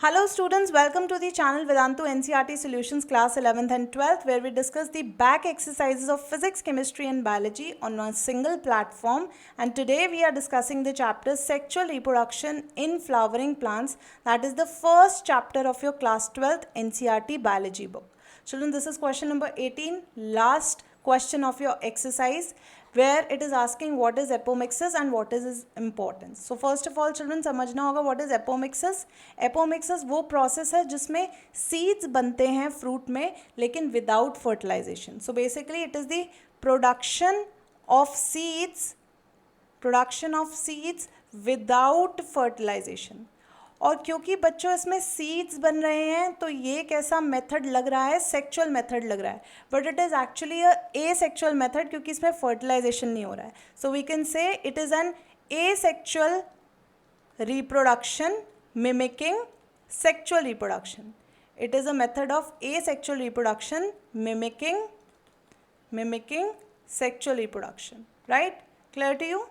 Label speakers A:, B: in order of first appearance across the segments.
A: Hello students, welcome to the channel Vedantu NCERT Solutions class 11th and 12th, where we discuss the back exercises of physics, chemistry and biology on a single platform. And today we are discussing the chapter sexual reproduction in flowering plants. That is the first chapter of your class 12th NCERT biology book. Children, this is question number 18, last question of your exercise, where it is asking what is apomixis and what is its importance. So first of all children, समझना होगा what is apomixis. Apomixis वो process है जिसमें seeds बनते हैं fruit में लेकिन without fertilization. So basically it is the production of seeds without fertilization. और क्योंकि बच्चों इसमें सीड्स बन रहे हैं तो ये कैसा मेथड लग रहा है, सेक्चुअल मेथड लग रहा है, but it is actually asexual method क्योंकि इसमें फर्टिलाइजेशन नहीं हो रहा है. So we can say it is an asexual reproduction mimicking sexual reproduction. It is a method of asexual reproduction mimicking sexual reproduction. Right? Clear to you?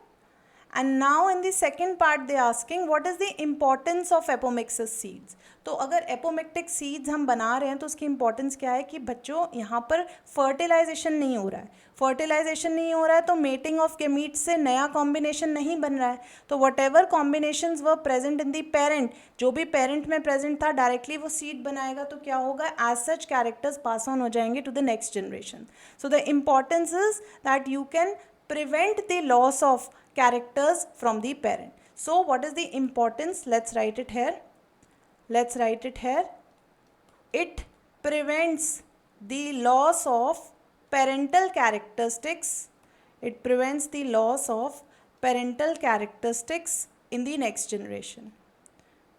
A: And now in the second part they are asking what is the importance of apomixis seeds. तो अगर apomictic seeds हम बना रहे हैं तो उसकी importance क्या है कि बच्चों यहाँ पर fertilization नहीं हो रहा है. fertilization नहीं हो रहा है तो mating of gametes से नया combination नहीं बन रहा है. तो whatever combinations were present in the parent, जो भी parent में present था directly वो seed बनाएगा तो क्या होगा, as such characters pass on हो जाएंगे to the next generation. So the importance is that you can prevent the loss of characters from the parent. So what is the importance? Let's write it here. It prevents the loss of parental characteristics. It prevents the loss of parental characteristics in the next generation.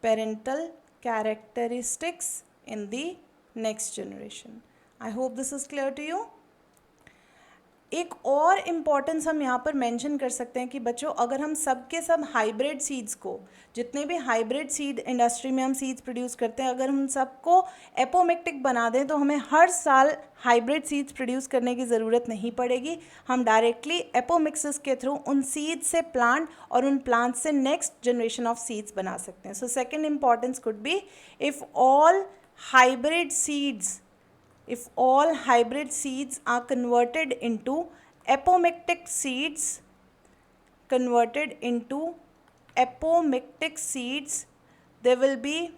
A: Parental characteristics in the next generation. I hope this is clear to you. एक और importance हम यहाँ पर mention कर सकते हैं कि बच्चों अगर हम सब के सब हाइब्रिड सीड्स को, जितने भी हाइब्रिड सीड इंडस्ट्री में हम सीड्स प्रोड्यूस करते हैं, अगर हम सबको एपोमिक्टिक बना दें तो हमें हर साल हाइब्रिड सीड्स प्रोड्यूस करने की ज़रूरत नहीं पड़ेगी. हम डायरेक्टली एपोमिक्सिस के थ्रू उन सीड्स से प्लांट और उन प्लांट से नेक्स्ट जनरेशन ऑफ सीड्स बना सकते हैं. So second importance could be if all hybrid seeds are converted into apomictic seeds, there will be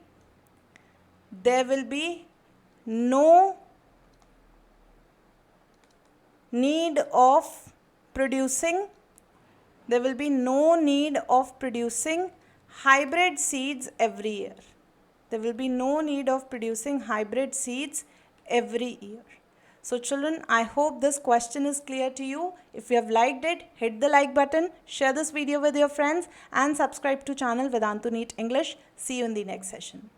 A: no need of producing hybrid seeds every year. So children, I hope this question is clear to you. If you have liked it, hit the like button, share this video with your friends and subscribe to channel Vedantu NEET English. See you in the next session.